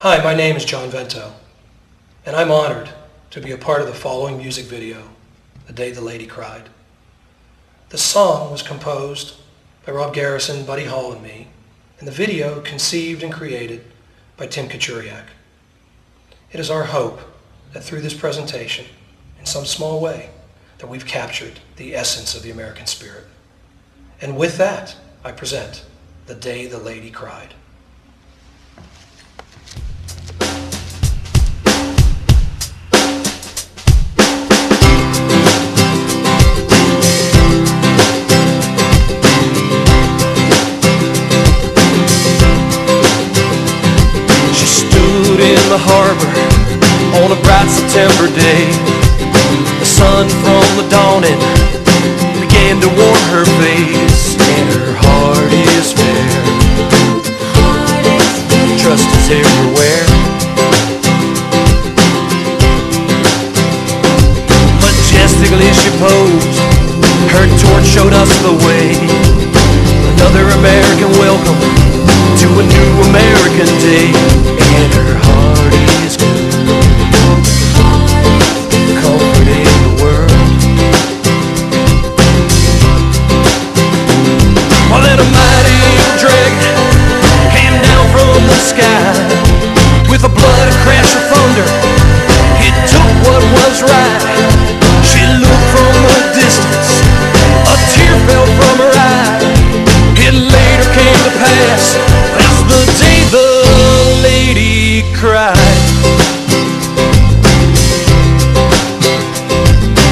Hi, my name is John Vento, and I'm honored to be a part of the following music video, The Day the Lady Cried. The song was composed by Rob Garrison, Buddy Hall, and me, and the video conceived and created by Tim Kachuriak. It is our hope that through this presentation, in some small way, that we've captured the essence of the American spirit. And with that, I present The Day the Lady Cried. In the harbor on a bright September day, the sun from the dawning began to warm her face, and her heart is fair. Trust is everywhere. Majestically she posed, her torch showed us the way. Another American welcome to a new American day, and her heart is good, comforting the world. While then a mighty dragon came down from the sky with a bloody crash of thunder. It took what was right. She looked from a distance, a tear fell from her eye. It later came to pass, that's the day the lady cried.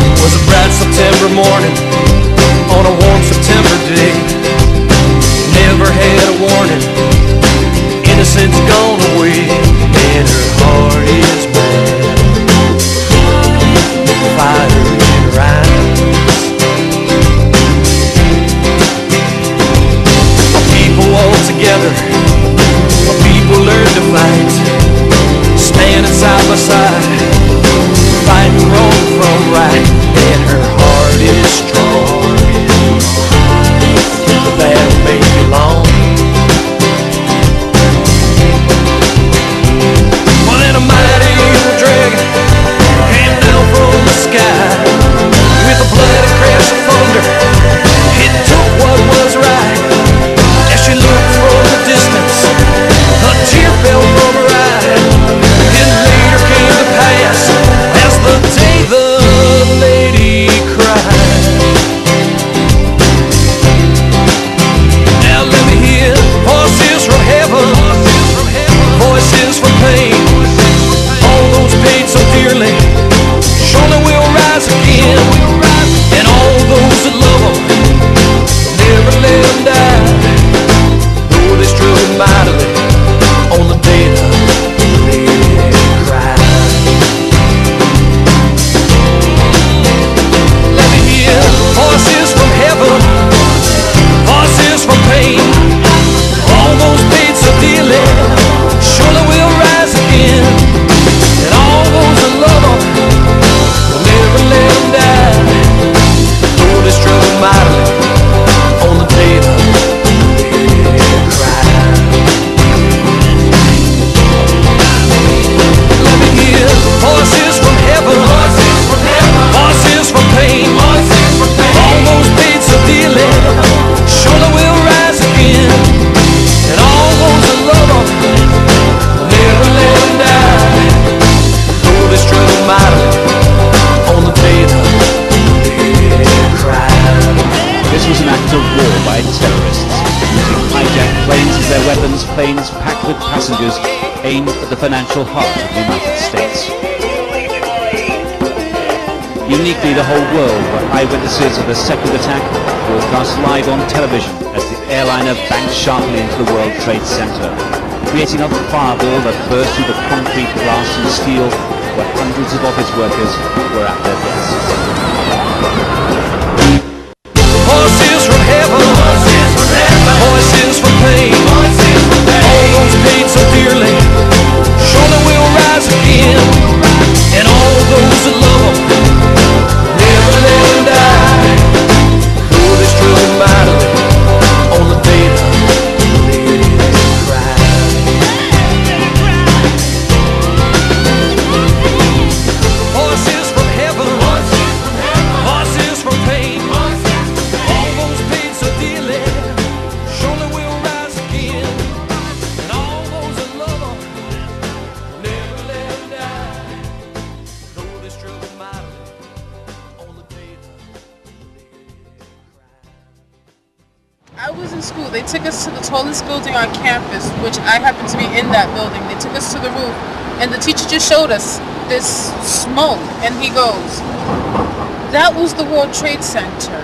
It was a bright September morning on a warm September day. Never had a warning, innocence gone away, and her heart is mad. Fire in her eyes. All together, people learn to fight, standing side by side, fighting wrong from right, and her heart is strong. The battle may be long. Well, then a mighty evil dragon came down from the sky with a bloody crash of thunder. It took what was right. She looked from a distance, a tear fell from her eye. It later came to pass, as the day the lady cried. Now let me hear voices from heaven, voices from pain. All those paid so dearly, surely will rise again. And all those that love them, never let them die. They struggled mightily on the day the lady cried. Let me hear voices from heaven, voices from pain. All those paid so dearly, surely will rise again. And all those that love them will never let them die. Though they struggled mightily on the day the voices from heaven, voices from pain. All those paid so dearly, surely will rise again. And all those that love them will never let them die. Though they struggle mightily on the day the lady cried. This was an act of war by terrorists, using hijacked planes as their weapons, planes packed with passengers aimed at the financial heart of the United States. Uniquely, the whole world were eyewitnesses of the second attack, broadcast live on television as the airliner banked sharply into the World Trade Center, creating a fireball that burst through the concrete, glass and steel where hundreds of office workers were at their desks. Voices from heaven, voices from pain. All those paid so dearly, surely will rise again. And all those that love them, never let them die. Though they struggle mightily on the day the lady cried. they took us to the tallest building on campus, which I happened to be in that building. They took us to the roof, and the teacher just showed us this smoke, and he goes, "That was the World Trade Center."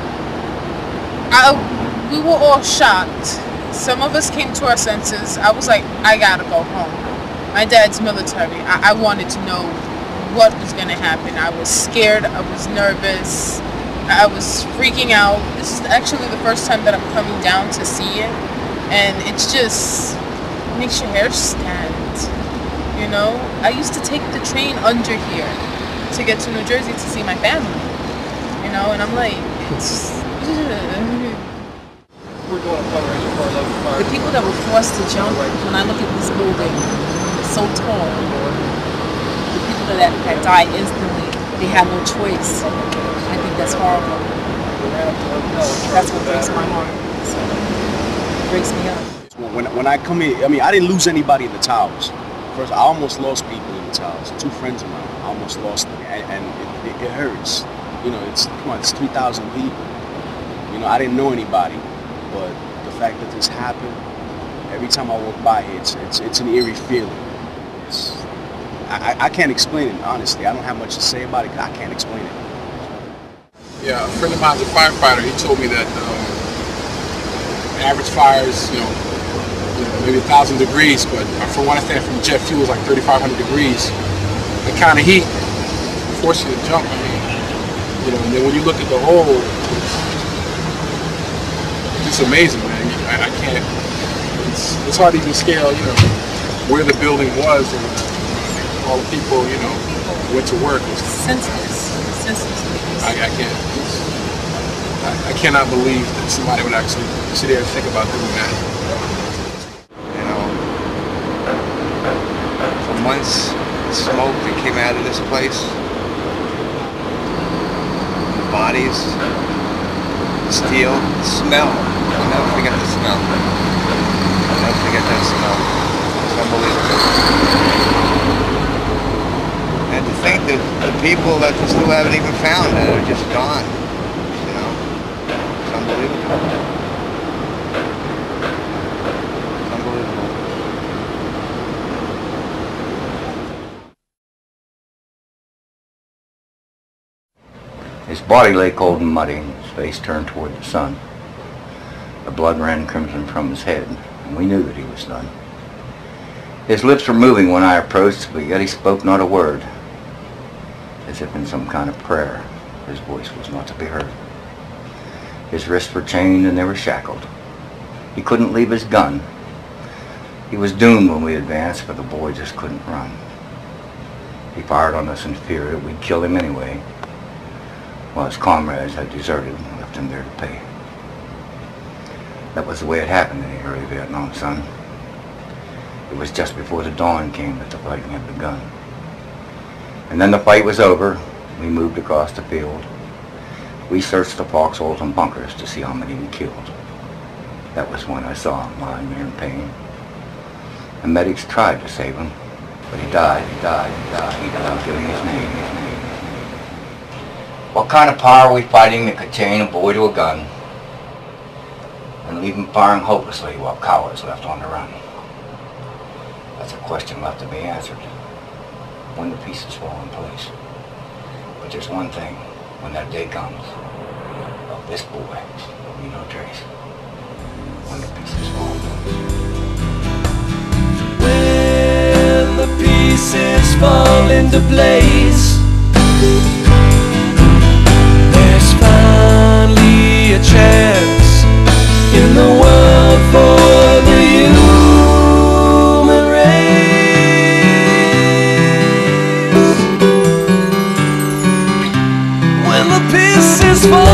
We were all shocked. Some of us came to our senses. I was like, I gotta go home. My dad's military. I wanted to know what was gonna happen. I was scared. I was nervous. I was freaking out. This is actually the first time that I'm coming down to see it, and it's just makes your hair stand. You know, I used to take the train under here to get to New Jersey to see my family. You know, and I'm like, it's. The people that were forced to jump, when I look at this building, so tall, the people that died instantly, they had no choice. I think that's horrible. That's what breaks my heart. So, it breaks me up. When I come here, I mean, I didn't lose anybody in the towers. First, I almost lost people in the towers. 2 friends of mine, I almost lost them, and it hurts. You know, it's 3,000 people. You know, I didn't know anybody, but the fact that this happened, every time I walk by here, it's an eerie feeling. I can't explain it, honestly. I don't have much to say about it. I can't explain it. Yeah, a friend of mine's a firefighter. He told me that average fires, you know, maybe 1,000 degrees, but from what I understand from jet fuel, it's like 3,500 degrees. The kind of heat forces you to jump. I mean, you know, and then when you look at the whole, it's amazing, man. I can't. It's hard to even scale, you know, where the building was and all the people, you know, went to work. Senseless. I can't. I cannot believe that somebody would actually sit there and think about doing that. You know, for months, the smoke that came out of this place, the bodies, the steel, the smell. I'll never forget the smell. I'll never forget that smell. It's unbelievable. And to think that the people that we still haven't even found that are just gone, you know, it's unbelievable. It's unbelievable. His body lay cold and muddy, his face turned toward the sun. The blood ran crimson from his head, and we knew that he was done. His lips were moving when I approached, but yet he spoke not a word. As if in some kind of prayer, his voice was not to be heard. His wrists were chained and they were shackled. He couldn't leave his gun. He was doomed when we advanced, but the boy just couldn't run. He fired on us in fear that we'd kill him anyway, while his comrades had deserted and left him there to pay. That was the way it happened in the early Vietnam, son. It was just before the dawn came that the fighting had begun. And then the fight was over. We moved across the field. We searched the foxholes and bunkers to see how many we killed. That was when I saw him lying there in pain. The medics tried to save him, but he died without giving his name. What kind of power are we fighting that could chain a boy to a gun and leave him firing hopelessly while cowards left on the run? That's a question left to be answered when the pieces fall in place. But there's one thing, when that day comes, of this boy, there'll be no trace. When the pieces fall in place. When the pieces fall into place, there's finally a chance in the world for the human race. When the pieces fall